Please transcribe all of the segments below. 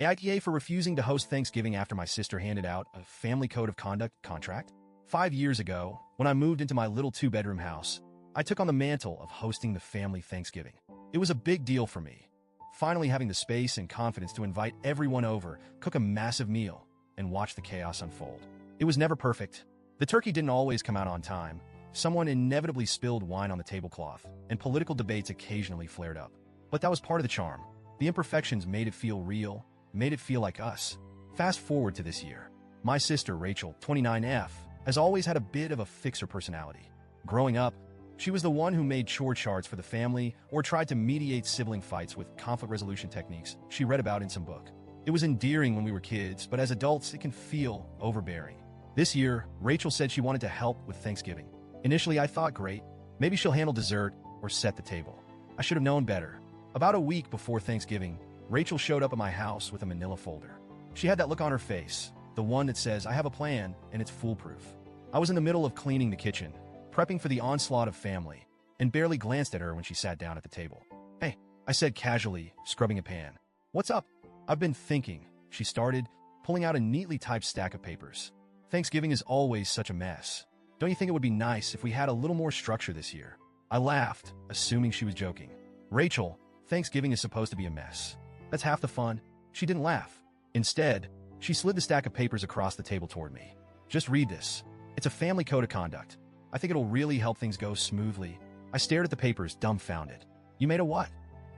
AITA for refusing to host Thanksgiving after my sister handed out a family code of conduct contract. 5 years ago, when I moved into my little two-bedroom house, I took on the mantle of hosting the family Thanksgiving. It was a big deal for me, finally having the space and confidence to invite everyone over, cook a massive meal, and watch the chaos unfold. It was never perfect. The turkey didn't always come out on time. Someone inevitably spilled wine on the tablecloth, and political debates occasionally flared up. But that was part of the charm. The imperfections made it feel real, made it feel like us. Fast forward to this year. My sister, Rachel, 29F, has always had a bit of a fixer personality. Growing up, she was the one who made chore charts for the family or tried to mediate sibling fights with conflict resolution techniques she read about in some book. It was endearing when we were kids, but as adults, it can feel overbearing. This year, Rachel said she wanted to help with Thanksgiving. Initially, I thought, great, maybe she'll handle dessert or set the table. I should have known better. About a week before Thanksgiving, Rachel showed up at my house with a manila folder. She had that look on her face, the one that says, I have a plan, and it's foolproof. I was in the middle of cleaning the kitchen, prepping for the onslaught of family, and barely glanced at her when she sat down at the table. Hey, I said casually, scrubbing a pan. What's up? I've been thinking, she started, pulling out a neatly typed stack of papers. Thanksgiving is always such a mess. Don't you think it would be nice if we had a little more structure this year? I laughed, assuming she was joking. Rachel, Thanksgiving is supposed to be a mess. That's half the fun. She didn't laugh. Instead, she slid the stack of papers across the table toward me. Just read this. It's a family code of conduct. I think it'll really help things go smoothly. I stared at the papers, dumbfounded. You made a what?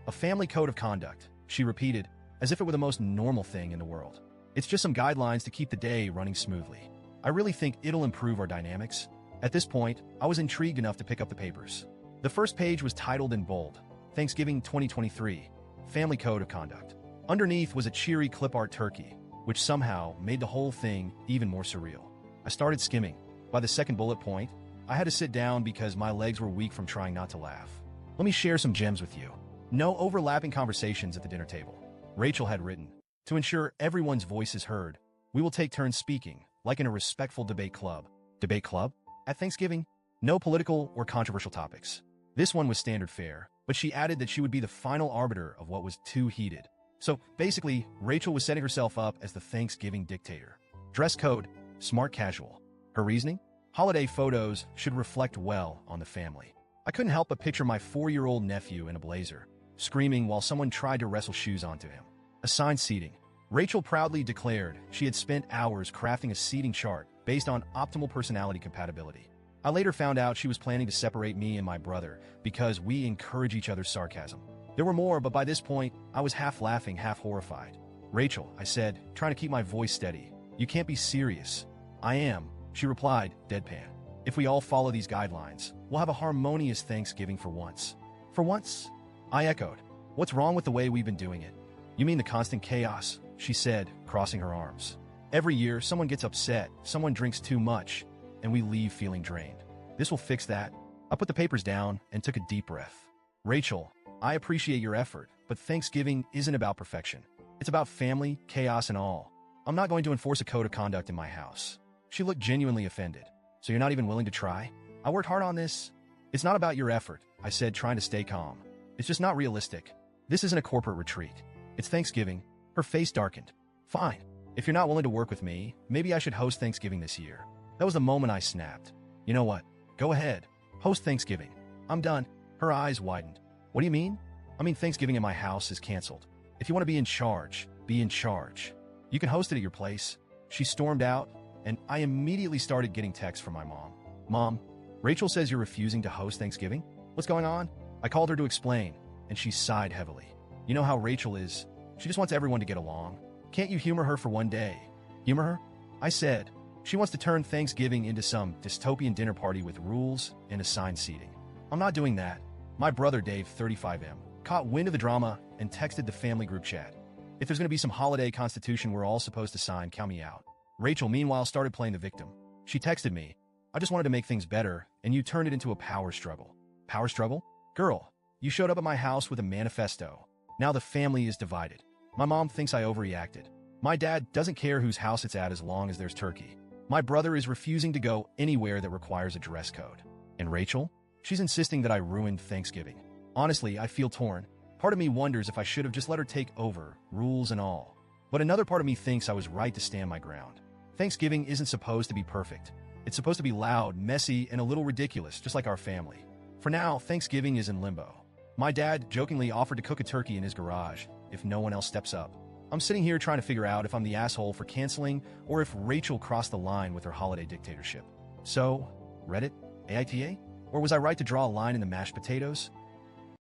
A family code of conduct, she repeated, as if it were the most normal thing in the world. It's just some guidelines to keep the day running smoothly. I really think it'll improve our dynamics. At this point, I was intrigued enough to pick up the papers. The first page was titled in bold, Thanksgiving 2023, Family Code of Conduct. Underneath was a cheery clip art turkey, which somehow made the whole thing even more surreal. I started skimming. By the second bullet point, I had to sit down because my legs were weak from trying not to laugh. Let me share some gems with you. No overlapping conversations at the dinner table. Rachel had written, to ensure everyone's voice is heard, we will take turns speaking, like in a respectful debate club. Debate club? At Thanksgiving? No political or controversial topics. This one was standard fare, but she added that she would be the final arbiter of what was too heated. So basically, Rachel was setting herself up as the Thanksgiving dictator. Dress code, smart casual. Her reasoning? Holiday photos should reflect well on the family. I couldn't help but picture my 4-year-old nephew in a blazer, screaming while someone tried to wrestle shoes onto him. Assigned seating. Rachel proudly declared she had spent hours crafting a seating chart based on optimal personality compatibility. I later found out she was planning to separate me and my brother because we encourage each other's sarcasm. There were more, but by this point, I was half laughing, half horrified. Rachel, I said, trying to keep my voice steady. You can't be serious. I am, she replied, deadpan. If we all follow these guidelines, we'll have a harmonious Thanksgiving for once. For once? I echoed. What's wrong with the way we've been doing it? You mean the constant chaos, she said, crossing her arms. Every year, someone gets upset, someone drinks too much, and we leave feeling drained. This will fix that. I put the papers down and took a deep breath. Rachel, I appreciate your effort, but Thanksgiving isn't about perfection. It's about family, chaos, and all. I'm not going to enforce a code of conduct in my house. She looked genuinely offended. So you're not even willing to try? I worked hard on this. It's not about your effort, I said, trying to stay calm. It's just not realistic. This isn't a corporate retreat. It's Thanksgiving. Her face darkened. Fine. If you're not willing to work with me, maybe I should host Thanksgiving this year. That was the moment I snapped. You know what? Go ahead. Host Thanksgiving. I'm done. Her eyes widened. What do you mean? I mean Thanksgiving in my house is canceled. If you want to be in charge, be in charge. You can host it at your place. She stormed out, and I immediately started getting texts from my mom. Mom, Rachel says you're refusing to host Thanksgiving? What's going on? I called her to explain, and she sighed heavily. You know how Rachel is. She just wants everyone to get along. Can't you humor her for one day? Humor her? I said. She wants to turn Thanksgiving into some dystopian dinner party with rules and assigned seating. I'm not doing that. My brother Dave, 35M, caught wind of the drama and texted the family group chat. If there's going to be some holiday constitution we're all supposed to sign, count me out. Rachel, meanwhile, started playing the victim. She texted me, I just wanted to make things better, and you turned it into a power struggle. Power struggle? Girl, you showed up at my house with a manifesto. Now the family is divided. My mom thinks I overreacted. My dad doesn't care whose house it's at as long as there's turkey. My brother is refusing to go anywhere that requires a dress code. And Rachel? She's insisting that I ruined Thanksgiving. Honestly, I feel torn. Part of me wonders if I should have just let her take over, rules and all. But another part of me thinks I was right to stand my ground. Thanksgiving isn't supposed to be perfect. It's supposed to be loud, messy, and a little ridiculous, just like our family. For now, Thanksgiving is in limbo. My dad jokingly offered to cook a turkey in his garage if no one else steps up. I'm sitting here trying to figure out if I'm the asshole for canceling or if Rachel crossed the line with her holiday dictatorship. So, Reddit? AITA? Or was I right to draw a line in the mashed potatoes?